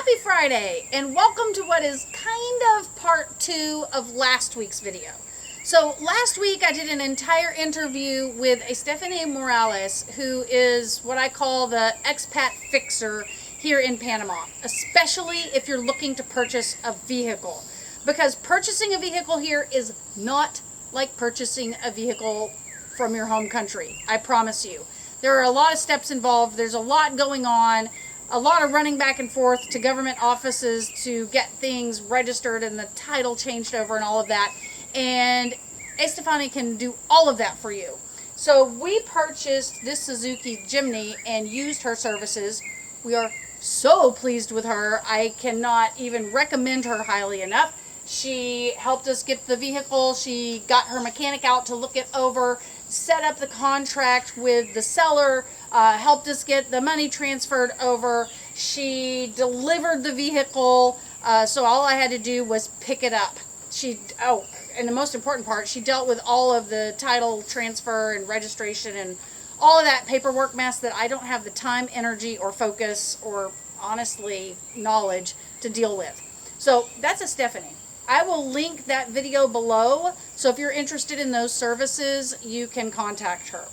Happy Friday, and welcome to what is kind of part 2 of last week's video. So last week I did an entire interview with a Stephanie Morales, who is what I call the expat fixer here in Panama, especially if you're looking to purchase a vehicle. Because purchasing a vehicle here is not like purchasing a vehicle from your home country, I promise you. There are a lot of steps involved, there's a lot going on, a lot of running back and forth to government offices to get things registered and the title changed over and all of that. And Estefani can do all of that for you. So we purchased this Suzuki Jimny and used her services. We are so pleased with her. I cannot even recommend her highly enough. She helped us get the vehicle. She got her mechanic out to look it over, set up the contract with the seller, helped us get the money transferred over. She delivered the vehicle, so all I had to do was pick it up. And the most important part, she dealt with all of the title transfer and registration and all of that paperwork mess that I don't have the time, energy, or focus, or honestly, knowledge to deal with. So that's a Stephanie. I will link that video below, so if you're interested in those services, you can contact her.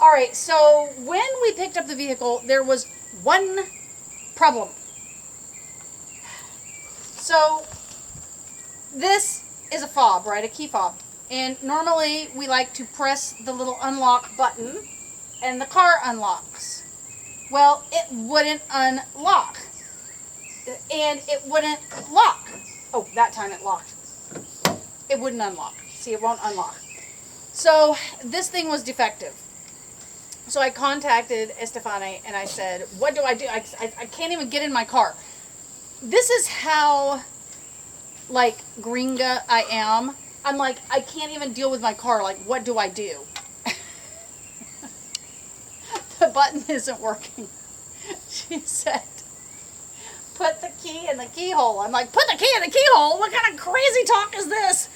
Alright, so when we picked up the vehicle, there was one problem. So, this is a fob, right? A key fob. And normally, we like to press the little unlock button, and the car unlocks. Well, it wouldn't unlock. And it wouldn't lock. Oh, that time it locked. It wouldn't unlock. See, it won't unlock. So, this thing was defective. So I contacted Estefani and I said, what do I do? I can't even get in my car. This is how, like, gringa I am. I'm like, I can't even deal with my car. Like, what do I do? The button isn't working. She said, put the key in the keyhole. I'm like, put the key in the keyhole? What kind of crazy talk is this?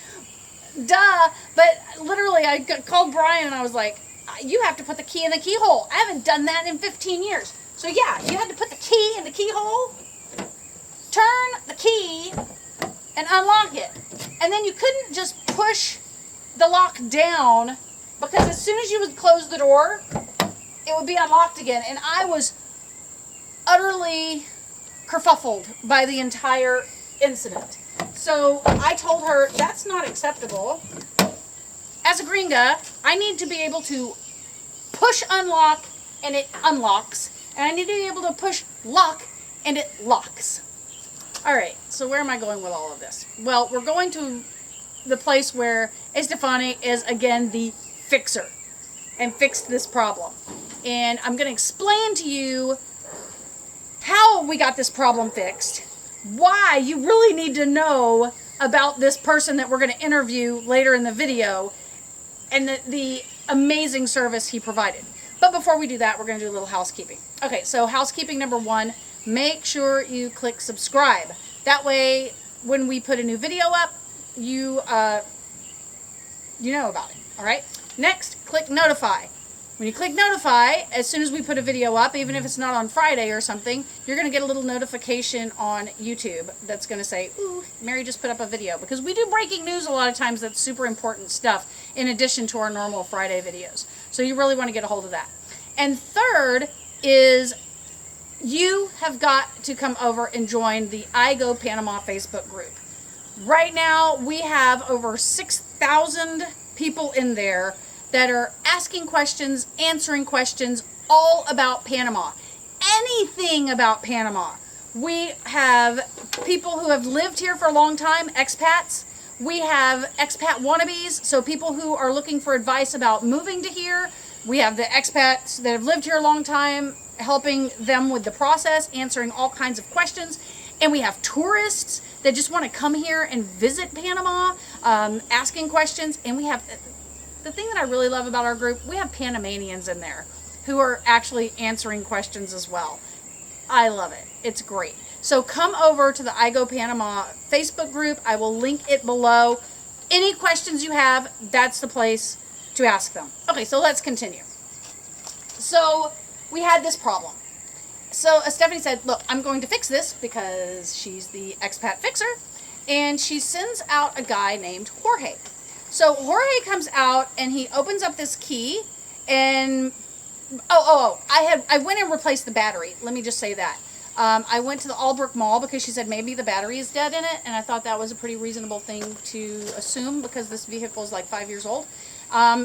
Duh. But literally, I called Brian and I was like, you have to put the key in the keyhole. I haven't done that in 15 years. So yeah, you had to put the key in the keyhole, turn the key, and unlock it. And then you couldn't just push the lock down, because as soon as you would close the door, it would be unlocked again. And I was utterly kerfuffled by the entire incident. So I told her, that's not acceptable. As a gringa, I need to be able to push unlock and it unlocks. And I need to be able to push lock and it locks. Alright, so where am I going with all of this? Well, we're going to the place where Estefani is, again, the fixer. And fixed this problem. And I'm going to explain to you how we got this problem fixed. Why you really need to know about this person that we're going to interview later in the video. And the amazing service he provided. But before we do that, we're going to do a little housekeeping. Okay, so housekeeping number 1, make sure you click subscribe. That way, when we put a new video up, you know about it, all right? Next, click notify. When you click notify, as soon as we put a video up, even if it's not on Friday or something, you're going to get a little notification on YouTube that's going to say, ooh, Mary just put up a video. Because we do breaking news a lot of times that's super important stuff in addition to our normal Friday videos. So you really want to get a hold of that. And third is you have got to come over and join the I Go Panama Facebook group. Right now, we have over 6,000 people in there that are asking questions, answering questions, all about Panama. Anything about Panama. We have people who have lived here for a long time, expats. We have expat wannabes, so people who are looking for advice about moving to here. We have the expats that have lived here a long time, helping them with the process, answering all kinds of questions. And we have tourists that just want to come here and visit Panama, asking questions. And we have... The thing that I really love about our group, we have Panamanians in there who are actually answering questions as well. I love it. It's great. So come over to the I Go Panama Facebook group. I will link it below. Any questions you have, that's the place to ask them. Okay, so let's continue. So we had this problem. So Stephanie said, look, I'm going to fix this because she's the expat fixer. And she sends out a guy named Jorge. So Jorge comes out and he opens up this key and I went and replaced the battery. Let me just say that. I went to the Albrook Mall because she said maybe the battery is dead in it, and I thought that was a pretty reasonable thing to assume because this vehicle is like 5 years old.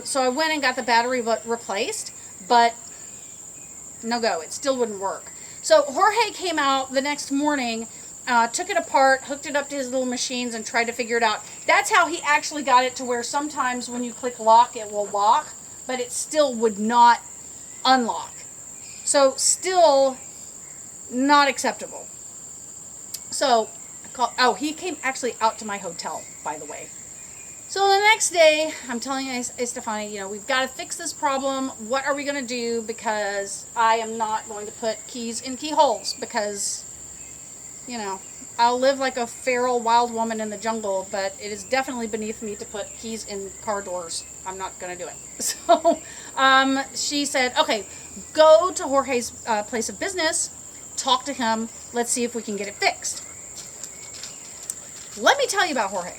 So I went and got the battery replaced, but no go. It still wouldn't work. So Jorge came out the next morning, took it apart, hooked it up to his little machines, and tried to figure it out. That's how he actually got it to where sometimes when you click lock, it will lock, but it still would not unlock. So still not acceptable. So I called, he came actually out to my hotel, by the way. So the next day, I'm telling Estefani, we've got to fix this problem. What are we going to do? Because I am not going to put keys in keyholes because, I'll live like a feral wild woman in the jungle, but it is definitely beneath me to put keys in car doors. I'm not going to do it. So she said, okay, go to Jorge's place of business, talk to him, let's see if we can get it fixed. Let me tell you about Jorge.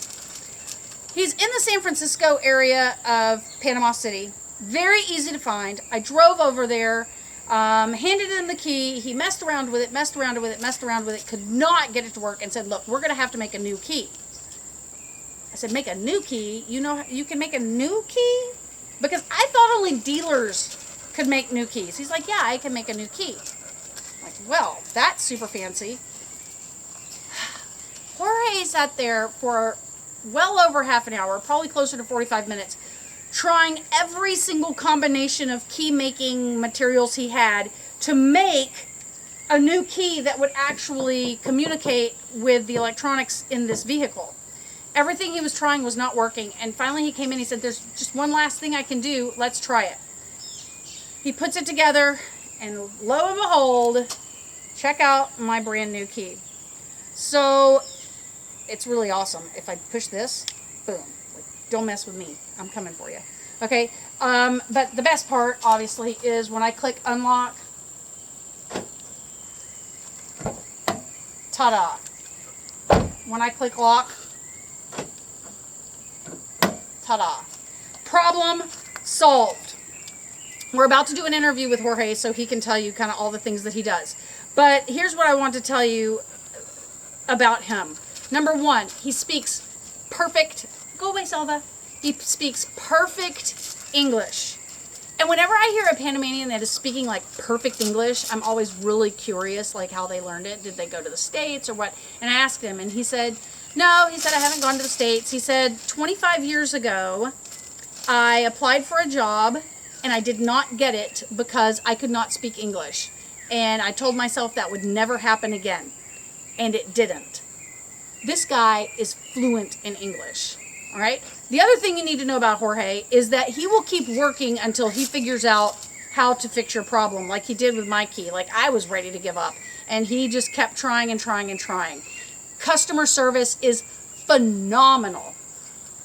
He's in the San Francisco area of Panama City. Very easy to find. I drove over there, handed him the key. He messed around with it, could not get it to work, and said, look, we're going to have to make a new key. I said, make a new key? You can make a new key? Because I thought only dealers could make new keys. He's like, yeah, I can make a new key. I'm like, well, that's super fancy. Jorge sat there for well over half an hour, probably closer to 45 minutes, trying every single combination of key making materials he had to make a new key that would actually communicate with the electronics in this vehicle. Everything he was trying was not working, and finally he came in, he said, there's just one last thing I can do, let's try it. He puts it together, and lo and behold, check out my brand new key. So it's really awesome. If I push this, boom. Don't mess with me. I'm coming for you. Okay? But the best part, obviously, is when I click unlock. Ta-da. When I click lock. Ta-da. Problem solved. We're about to do an interview with Jorge so he can tell you kind of all the things that he does. But here's what I want to tell you about him. Number one, he speaks perfect, go away, Selva. He speaks perfect English. And whenever I hear a Panamanian that is speaking like perfect English, I'm always really curious, like how they learned it. Did they go to the States or what? And I asked him, and he said, no, he said, I haven't gone to the States. He said, 25 years ago, I applied for a job, and I did not get it because I could not speak English. And I told myself that would never happen again. And it didn't. This guy is fluent in English, all right? The other thing you need to know about Jorge is that he will keep working until he figures out how to fix your problem, like he did with my key. Like, I was ready to give up, and he just kept trying and trying and trying. Customer service is phenomenal.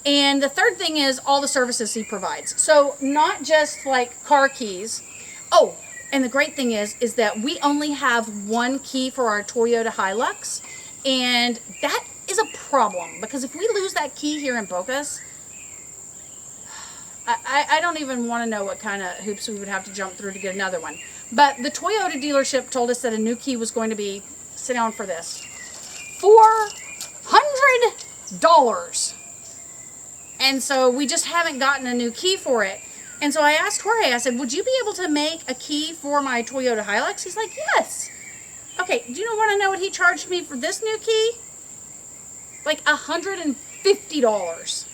And the third thing is all the services he provides. So not just like car keys. Oh, and the great thing is that we only have one key for our Toyota Hilux. And that is a problem because if we lose that key here in Bocas, I don't even want to know what kind of hoops we would have to jump through to get another one. But the Toyota dealership told us that a new key was going to be, sit down for this, $400. And so we just haven't gotten a new key for it. And so I asked Jorge, I said, would you be able to make a key for my Toyota Hilux? He's like, yes. Okay, do you want to know what he charged me for this new key? Like $150.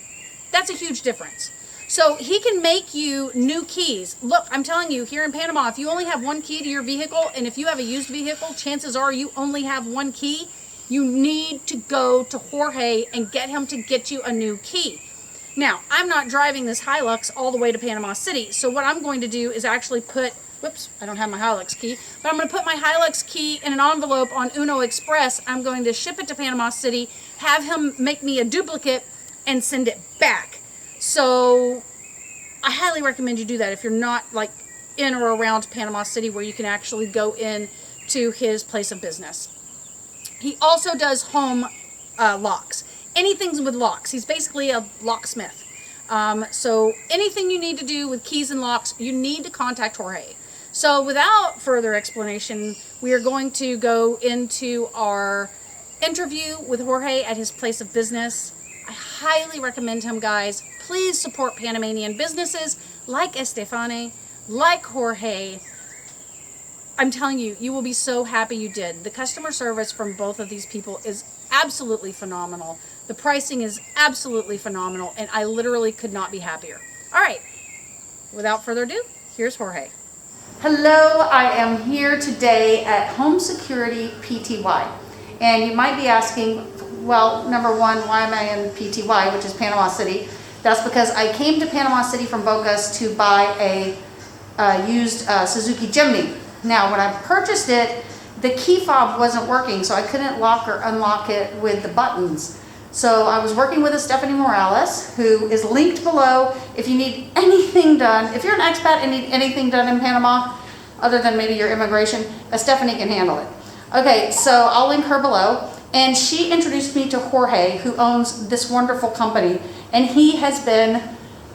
That's a huge difference. So he can make you new keys. Look, I'm telling you, here in Panama, if you only have one key to your vehicle, and if you have a used vehicle, chances are you only have one key. You need to go to Jorge and get him to get you a new key. Now, I'm not driving this Hilux all the way to Panama City, so what I'm going to do is actually put, whoops, I don't have my Hilux key, but I'm going to put my Hilux key in an envelope on Uno Express. I'm going to ship it to Panama City, have him make me a duplicate, and send it back. So I highly recommend you do that if you're not like in or around Panama City where you can actually go in to his place of business. He also does home locks. Anything with locks. He's basically a locksmith. So anything you need to do with keys and locks, you need to contact Jorge. So without further explanation, we are going to go into our interview with Jorge at his place of business. I highly recommend him, guys. Please support Panamanian businesses like Estefane, like Jorge. I'm telling you, you will be so happy you did. The customer service from both of these people is absolutely phenomenal. The pricing is absolutely phenomenal, and I literally could not be happier. All right, without further ado, here's Jorge. Hello, I am here today at Home Security PTY. And you might be asking, well, number one, why am I in PTY, which is Panama City? That's because I came to Panama City from Bocas to buy a used Suzuki Jimny. Now, when I purchased it, the key fob wasn't working, so I couldn't lock or unlock it with the buttons. So I was working with Stephanie Morales, who is linked below. If you need anything done, if you're an expat and need anything done in Panama, other than maybe your immigration, Stephanie can handle it. Okay, so I'll link her below. And she introduced me to Jorge, who owns this wonderful company. And he has been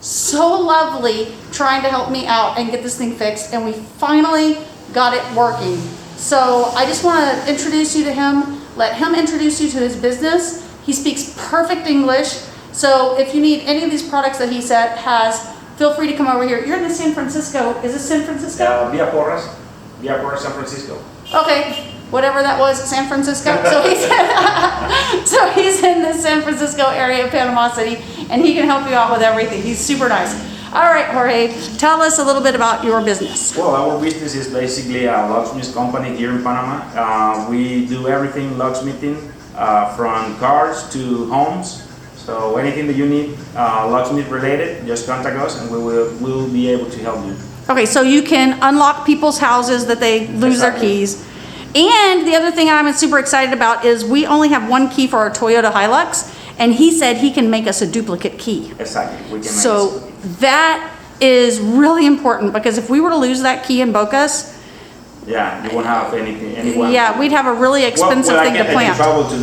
so lovely trying to help me out and get this thing fixed. And we finally got it working. So I just want to introduce you to him, let him introduce you to his business. He speaks perfect English. So if you need any of these products that he has, feel free to come over here. You're in the San Francisco. Is this San Francisco? Via Porras, San Francisco. Okay, whatever that was, San Francisco. So he's in the San Francisco area of Panama City, and he can help you out with everything. He's super nice. All right, Jorge, tell us a little bit about your business. Well, our business is basically a locksmith company here in Panama. We do everything locksmithing, from cars to homes. So anything that you need locksmith related, just contact us and we'll be able to help you. Okay, so you can unlock people's houses that they lose their keys. And the other thing I'm super excited about is we only have one key for our Toyota Hilux, and he said he can make us a duplicate key. Exactly. We can so that is really important, because if we were to lose that key in Bocas, yeah, you won't have anyone. Yeah, we'd have a really expensive thing to plant. I can travel to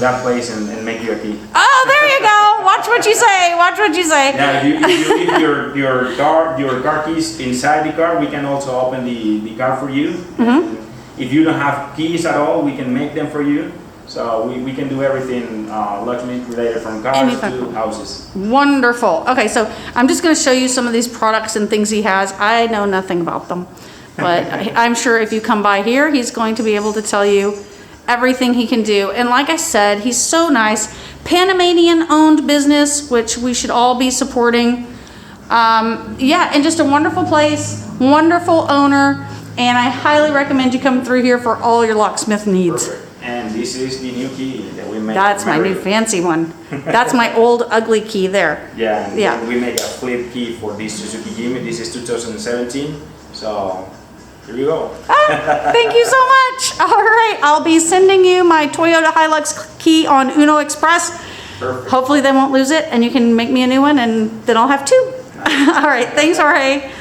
that place and make you a key. Oh, there you go. Watch what you say. Watch what you say. Yeah, if you leave your car keys inside the car, we can also open the car for you. Mm-hmm. If you don't have keys at all, we can make them for you. So we can do everything locksmith related, from cars to houses. Wonderful. Okay, so I'm just going to show you some of these products and things he has. I know nothing about them. But I'm sure if you come by here, he's going to be able to tell you everything he can do. And like I said, he's so nice. Panamanian owned business, which we should all be supporting. Yeah, and just a wonderful place, wonderful owner. And I highly recommend you come through here for all your locksmith needs. Perfect. And this is the new key that we made. That's my new fancy one. That's my old ugly key there. Yeah, yeah. We make a flip key for this Suzuki Jimny. This is 2017. So here you go. Thank you so much. All right, I'll be sending you my Toyota Hilux key on Uno Express. Perfect. Hopefully they won't lose it, and you can make me a new one, and then I'll have two. All right, thanks, Jorge.